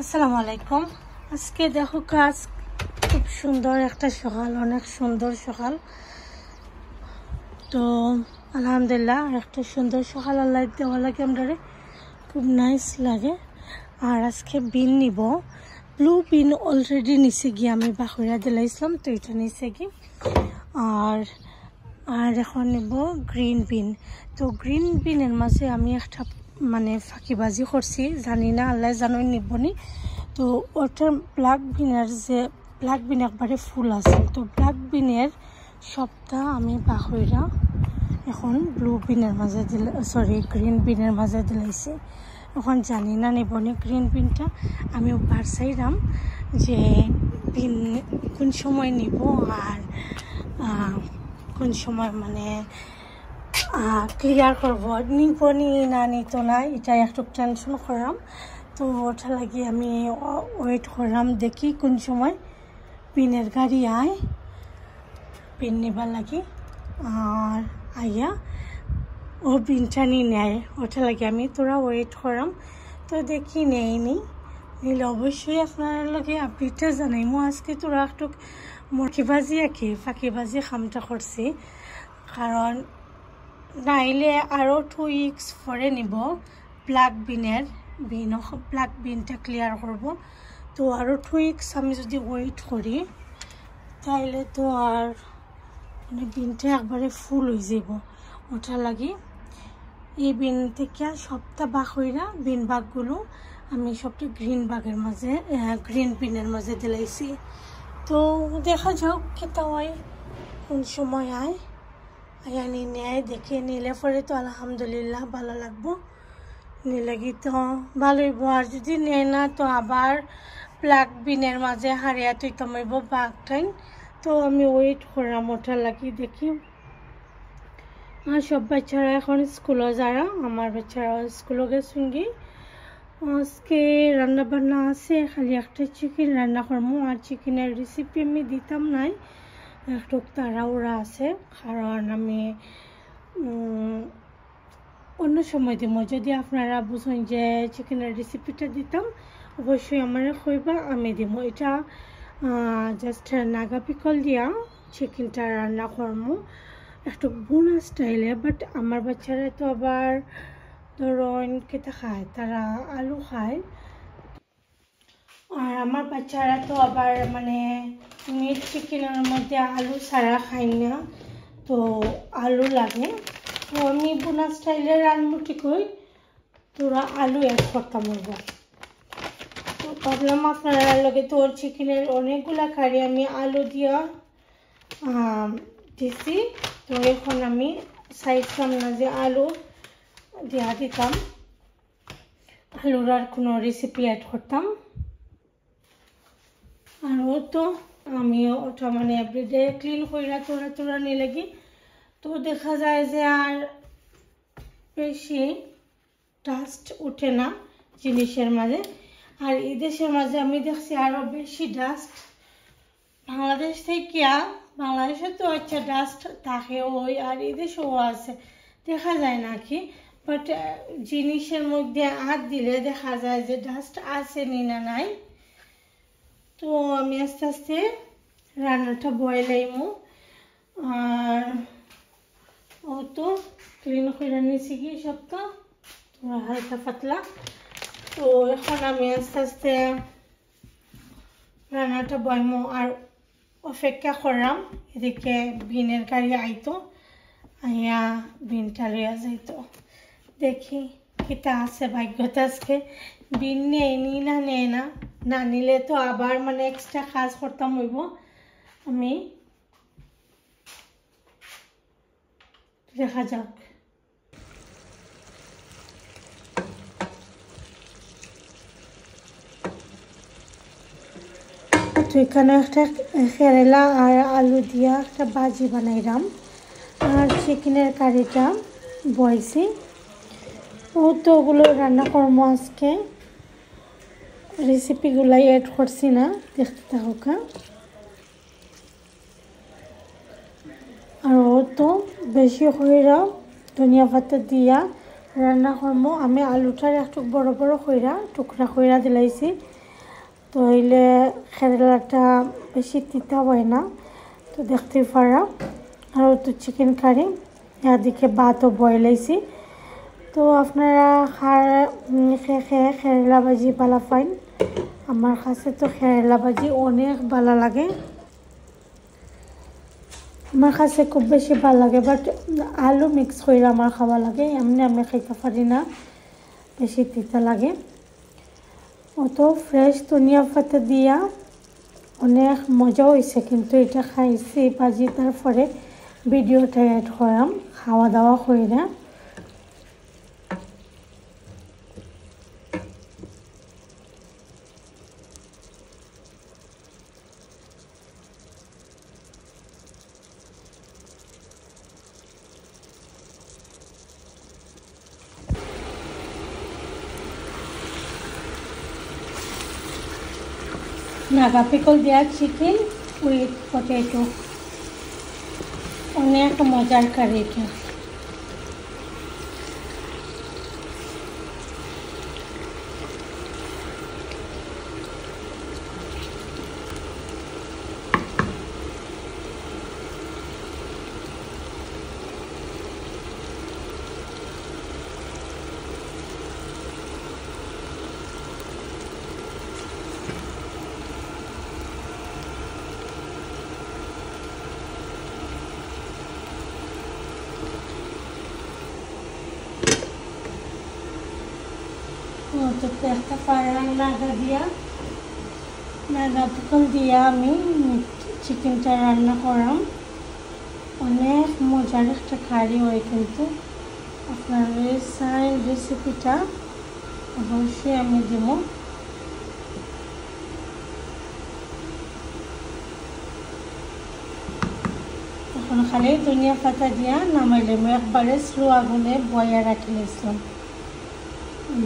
আসসালামু আলাইকুম। আজকে দেখো কাজ খুব সুন্দর একটা সকাল, অনেক সুন্দর সকাল। তো আলহামদুলিল্লাহ একটা সুন্দর সকাল আল্লাহ দেওয়া লাগে, আমরা খুব নাইস লাগে। আর আজকে বিন নিব, ব্লু বিন অলরেডি নিচে গিয়ে আমি বাখরিয়া দিলাইছিলাম, তো এটা নিচে গিয়ে আর এখন নিব গ্রিন বিন। তো গ্রিন বিনের মাঝে আমি একটা মানে ফাঁকিবাজি করছি, জানি না আল্লাহ জানোই নিবনি। তো ওটার ব্ল্যাক বিনের যে ব্ল্যাক বিন একবারে ফুল আছে, তো ব্ল্যাক বিনের সবটা আমি বাখরিয়া এখন ব্লু বিনের মাঝে দিলে, সরি গ্রিন বিনের মাঝে দিলাইছি। এখন জানি না নিবনি গ্রিন বিনটা, আমি বার চাইলাম যে বিন কোন সময় নিব আর কোন সময় মানে ক্লিয়ার করব, নিবনি না নিত না, এটা একটু টেনশন করলাম। তো ওটা লাগি আমি ওয়েট করলাম, দেখি কোন সময় পিনের গাড়ি আয় পিন নিবার লাগি আর আইয়া ও পিনটা নিয়ে নেয়, ওটা লাগে আমি তোরা ওয়েট করলাম। তো দেখি নেয়নি, নিলে অবশ্যই আপনার লগে আপডেটটা জানাইমো। আজকে তোরা একটু ফাঁকিবাজি খামটা করছি, কারণ নাইলে আরও 2 উইকস পরে নিব ব্ল্যাক ব্ল্যাক বিনটা ক্লিয়ার করব। তো আরও 2 উইকস আমি যদি ওয়েট করি তাইলে তো আর মানে বিনটা একবারে ফুল হয়ে যাব। ওটা লাগি এই বিন থেকে সবটা বাক হইরা বিন বাগগুলো আমি সবটা গ্রিন বিনের মাঝে দিলাইছি। তো দেখা যাক কেটা হয়, কোন সময় আয়া নেয়, দেখে নিলে পরে তো আলহামদুলিল্লাহ ভালো লাগবো, নিলে কি তো ভালো হইব। আর যদি নেয় না তো আবার ব্ল্যাক বিনের মাঝে হারিয়া তুই কমাইব বাঘটাই। তো আমি ওয়েট করলাম ওটা লাগি, দেখি। আর সব বাচ্চারা এখন স্কুলে, যারা আমার বাচ্চারা স্কুলে গেছেন গি। আজকে রান্না বান্না আছে, খালি একটা চিকেন রান্না করবো, আর চিকেনের রেসিপি আমি দিতাম নাই, একটু তাড়াহুড়া আছে, কারণ আমি অন্য সময় দিব। যদি আপনারা বুঝেন যে চিকেনের রেসিপিটা দিতাম অবশ্যই আমার কইবা, আমি দিব। এটা জাস্ট নাগা পিকল দিয়া চিকেনটা রান্না করবো একটু বুনা স্টাইলে। বাট আমার বাচ্চারা তো আবার ধরুন কেটা খায়, তারা আলু খায়, আর আমার বাচ্চারা তো আবার মানে মিট চিকেনের মধ্যে আলু ছাড়া খায় না, তো আলু লাগে। তো আমি বোনা স্টাইলে রান্নাটি কই তোরা আলু অ্যাড করতাম হইব। তো ভাবলাম আপনারা লগে তো চিকেনের অনেকগুলা কারি আমি আলু দিয়া দিছি। তো এখন আমি চাইছিলাম না যে আলু দিয়া দিতাম, আলুর আর কোনো রেসিপি অ্যাড করতাম। আর ও তো আমি ওটা মানে এভরিডে ক্লিন কইরা তোরা নিয়ে লাগি, তো দেখা যায় যে আর বেশি ডাস্ট উঠে না জিনিসের মাঝে। আর এই দেশের মাঝে আমি দেখছি আরও বেশি ডাস্ট বাংলাদেশ থেকে। বাংলাদেশে তো আচ্ছা ডাস্ট থাকে ওই, আর এই দেশেও আছে, দেখা যায় নাকি। বাট জিনিসের মধ্যে হাত দিলে দেখা যায় যে ডাস্ট আছে নি না নাই। তো আমি আস্তে আস্তে রান্নাটা বয়লাইমু, আর ও তো ক্লিন করে নিয়েছি কি সবটা হালকা পাতলা। তো এখন আমি আস্তে আস্তে রান্নাটা বয়মু আর অপেক্ষা করলাম, এদিকে বিনের গাড়ি আইতো, আইয়া বিনটা লইয়া যাইতো। দেখি কিতা আছে ভাগ্যতা, আজকে বিন নেয়নি না নেয় না, না নিলে তো আবার মানে এক্সট্রা কাজ করতাম হইব। আমি দেখা যাক। তো এখানে একটা কেরেলা আর আলু দিয়া একটা ভাজি বানাইলাম, আর চিকেনের কারিটা বয়েছি। ও তো ওগুলো রান্না করবো আজকে, রেসিপিগুলাই অ্যাড করছি না, দেখতে থাকুক। আর ও তো বেশি কইরা ধনিয়া পাতা দিয়া রান্না করবো। আমি আলুটার একটু বড় বড় কইরা টুকরা কইরা দিলাইছি, তো হইলে কেরালাটা বেশি তিতা হয় না। তো দেখতে পারা আর তো চিকেন কারি এদিকে ভাতও বয়লাইছি। তো আপনারা কেরালা ভাজি ভালো পাইন। আমার কাছে তো কেরালা ভাজি অনেক ভালো লাগে, আমার কাছে খুব বেশি ভালো লাগে। বাট আলু মিক্স করে আমার খাওয়া লাগে, এমনি আমি খাইতে পারি না, বেশি তিতা লাগে। অত ফ্রেশ ধনিয়া পাতা দিয়া অনেক মজা হয়েছে, কিন্তু এটা খাইছি ভাজি, তারপরে ভিডিওটা অ্যাড করাম খাওয়া দাওয়া করে না। নাগা পিকল দেওয়া চিকেন উইথ পটেটো, অনেক মজার কারি এটা। তো একটা পায়রা নাগা পিকল দিয়া আমি চিকেনটা রান্না করাম। অনেক মজার একটা কারি হয়, কিন্তু আপনার রেসিপিটা অবশ্যই আমি দেব। এখন খালি ধনিয়া পাতা দিয়া নামাইলে আমি একবারে স্লো আগুনে বয়া রাখি নিয়েছিলাম,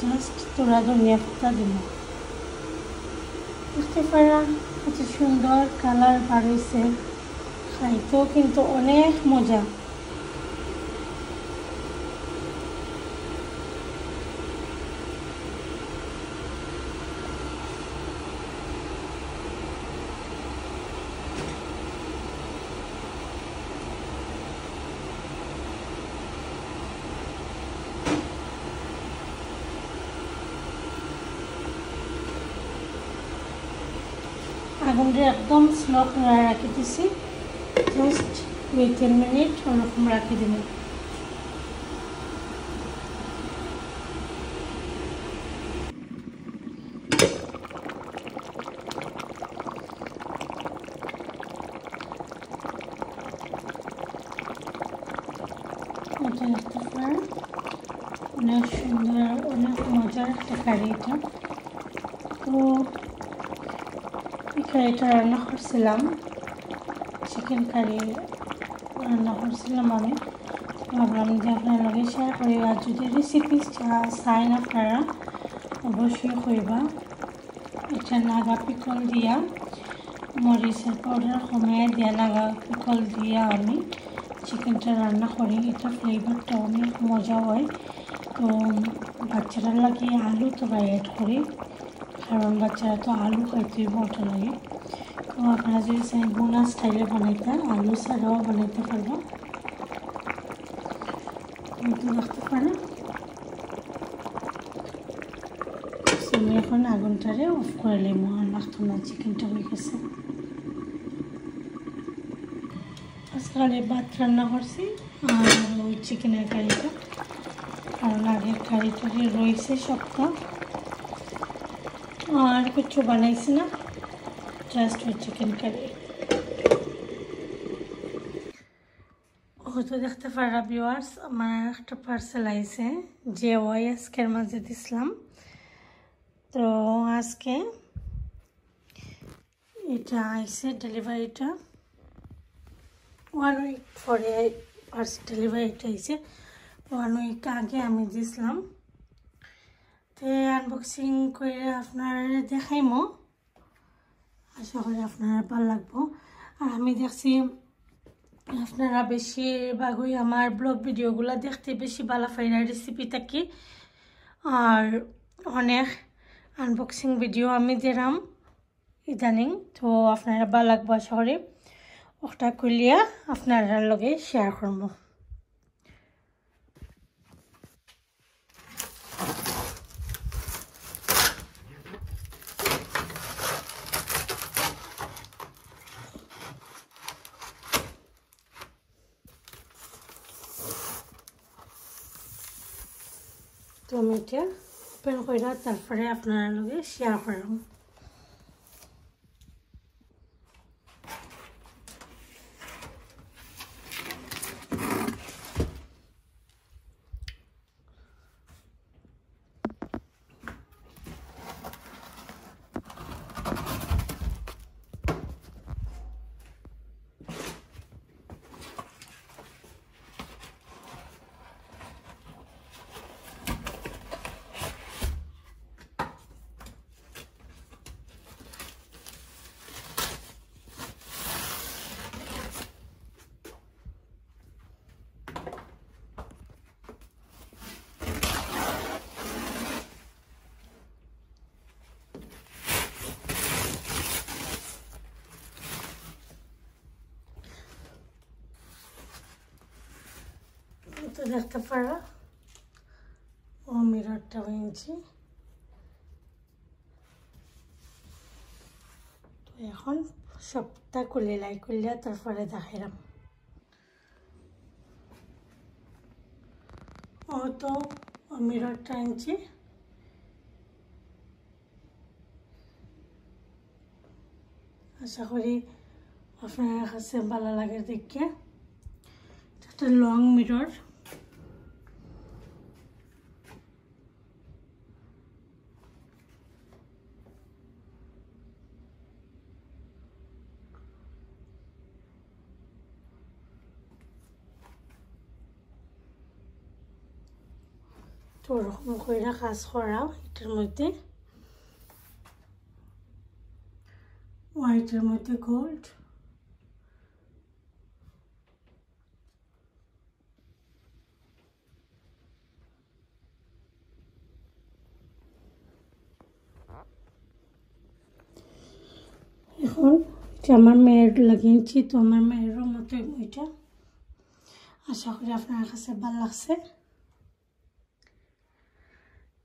জাস্ট তোরা ধনিয়া পাতা দিব। বুঝতে পারা কত সুন্দর কালার বার হয়েছে, খাইতেও কিন্তু অনেক মজা। আগুনটা একদম স্লো করে রাখি দিছি, জাস্ট 2-3 মিনিট ওরকম রাখি দিব। অনেক সুন্দর, অনেক মজার একটা কারি এটা। তো এই কারিটা রান্না করছিলাম, চিকেন কারি রান্না করছিলাম আমি। ভাবলাম যে আপনার লগে শেয়ার করি, আর যদি রেসিপি চান আপনারা অবশ্যই কইবা। এটা নাগা পিকল দিয়া মরিচের পাউডার কমিয়ে দিয়া নাগা পিকল দিয়া আমি চিকেনটা রান্না করি। এটা ফ্লেভারটা অনেক মজা হয়। তো বাচ্চারা লাগে আলু তো অ্যাড করি, কারণ বাচ্চারা তো আলু খাইতে মজা লাগে। তো আপনারা যদি চাই বোনা স্টাইলে বানাইতে আলু ছাড়াও বানাইতে পারবো, কিন্তু দেখতে পারেন। আমি এখন আগুনটারে অফ করে নিব, আর লাগতো না, চিকেনটা হয়ে গেছে। আজকাল ভাত রান্না করছি আর ওই চিকেনের কারিটা, কারণ আগের কারিটারি রয়েছে সবটা, আর কিছু বানাইছি না, জাস্ট ওই চিকেন কারি। হয়তো দেখতে পারা ভিউয়ার্স, আমার একটা পার্সেল আইছে যে ওই আজকের মাঝে দিছিলাম। তো আজকে এটা আইছে ডেলিভারিটা 1 উইক পরে ডেলিভারিটা আইছে, 1 উইক আগে আমি দিছিলাম। তো আনবক্সিং করে আপনার দেখাইমো, আশা করি আপনারা ভালো লাগবো। আর আমি দেখছি আপনারা বেশিরভাগই আমার ব্লগ ভিডিওগুলো দেখতে বেশি ভালো পাইরা রেসিপি থাকি, আর অনেক আনবক্সিং ভিডিও আমি দিলাম ইদানিং। তো আপনারা ভালো লাগবে আশা করি। ওটা খুলিয়া আপনারা লগে শেয়ার করবো। তো আমি এটা ওপেন করে তারপরে আপনারা লগে শেয়ার করলাম। তো দেখতে পারো ও মিররটা হয়েছে। তো এখন সবটা খুলে লাই খুললে তারপরে দেখাইলাম। ও তো ও মিররটা আনছি। আশা করি আপনার কাছে ভালো লাগে দেখে। একটা লং মিরর। তো ওরকম করে কাজ করা এটার মধ্যে হোয়াইটের মধ্যে গোল্ড। এখন এটা আমার মেয়ের লাগিয়েছি। তো আমার মেয়েরও মতো ওইটা। আশা করি আপনার কাছে ভালো লাগছে।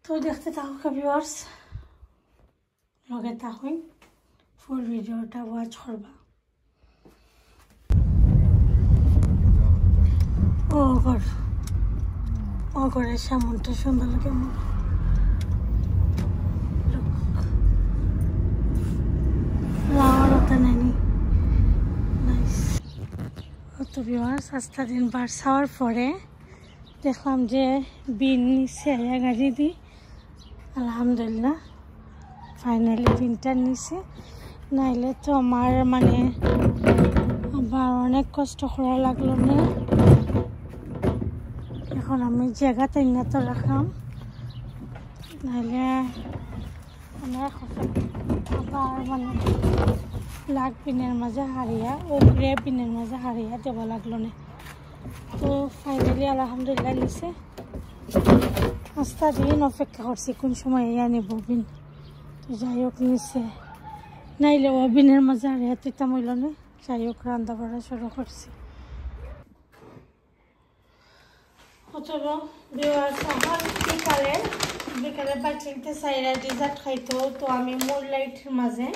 তো দেখতে থাকুক ভিউয়ার্স, লগে থাকুন, ফুল ভিডিওটা ওয়াচ করবা। ও ঘরের সামনটা সুন্দর লাগে আমার। তো ভিউয়ার্স আজটা দিন বার ছাওয়ার পরে দেখলাম যে বিন নিচে গাড়ি দি আলহামদুলিল্লাহ ফাইনালি বিনটা নিচে। নাইলে তো আমার মানে আবার অনেক কষ্ট করা লাগলো না। এখন আমি জায়গাতে না তো রাখলাম, নাইলে অনেক আবার মানে ব্ল্যাক বিনের মাঝে হারিয়া ও গ্রে বিনের মাঝে হারিয়া দেওয়া লাগলো না। তো ফাইনালি আলহামদুলিল্লাহ নিছে। 5টা দিন অপেক্ষা করছি কোন সময় ইয়া নিব বিন। তো যাই হোক নিছে, নাইলে ও বিনের মাঝে হারিয়া তুইতাম হইল না। যাই হোক রান্না বাড়া শুরু করছি। অথবা বিকালে বাচ্চাতে চাইরা ডিজার্ট খাইতো। তো আমি মুন লাইটের মাঝে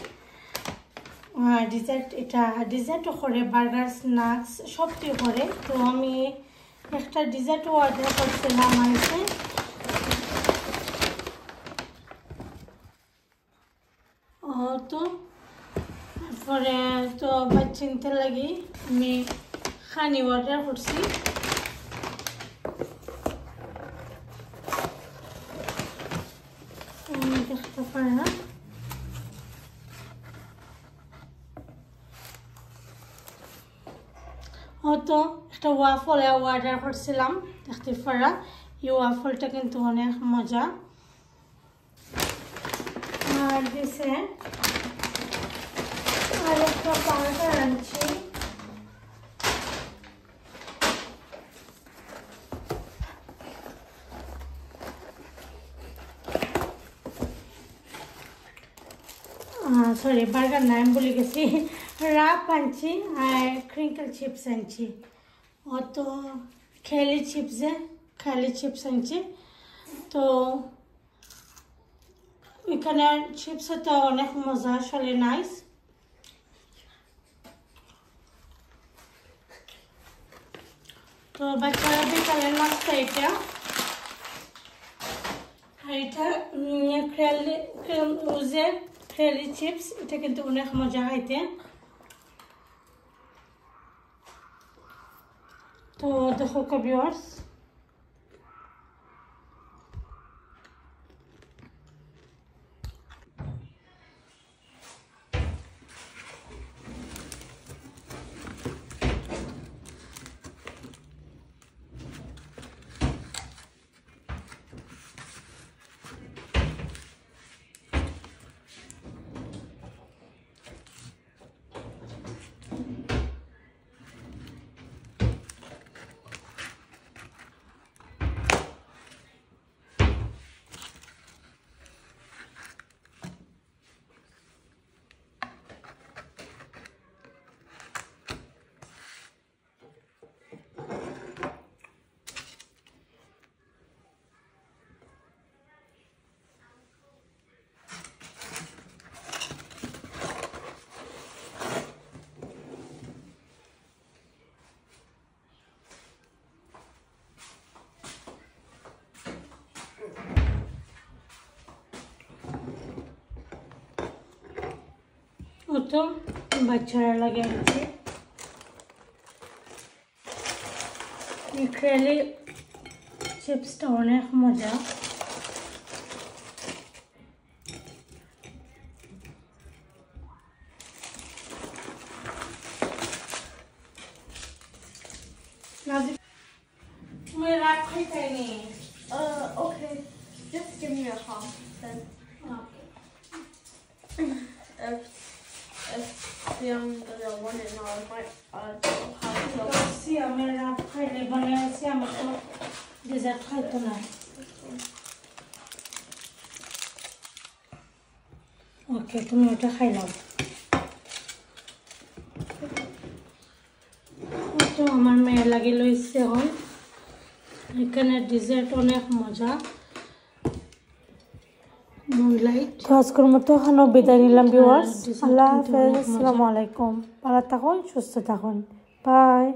ডিজার্টও করে, বার্গার স্ন্যাক্স সবটিও করে। তো আমি একটা ডিজার্টও অর্ডার করছিলাম আইসে। তো তারপরে তো বাচ্চিনতে লাগি আমি খানি অর্ডার করছি। দেখতে পারে না তো একটা ওয়াফল অর্ডার করছিলাম। দেখতে পারা এই ওয়াফলটা কিন্তু অনেক মজা। আর দিছে আর একটা বার্গার আনছি। সরি বার্গার নাম বলে গেছি রাপ আনছি আর ক্রিঙ্কল চিপস আনছি অত খেলি চিপস আনছি তো এখানে চিপসটা অনেক মজা আসলে নাইস তো বাচ্চারা বিকালের নাস্তা এটা আর এটা খেলি চিপস এটা কিন্তু অনেক মজা খাইতে তো দেখো ভিউয়ার্স তো বাচ্চারা লাগে আছে খেলি চিপসটা অনেক মজা তুমি রাত খাইতে Okay. Just give me a call then. If Siam doesn't want it now, I might have to. সিয়ামের রাত খাইলে বলে সিয়াম তো ডেজার্ট খাইতো না ওকে তুমি ওটা খাইলাম তো আমার মেয়ে লাগি লইছে এখন এখানে ডেজার্ট অনেক মজা মুনলাইট আজকের মতো এখানে বিদায় নিলাম ভিউয়ার্স আল্লাহ হাফেজ আসসালামু আলাইকুম ভালো থাকুন সুস্থ থাকুন বাই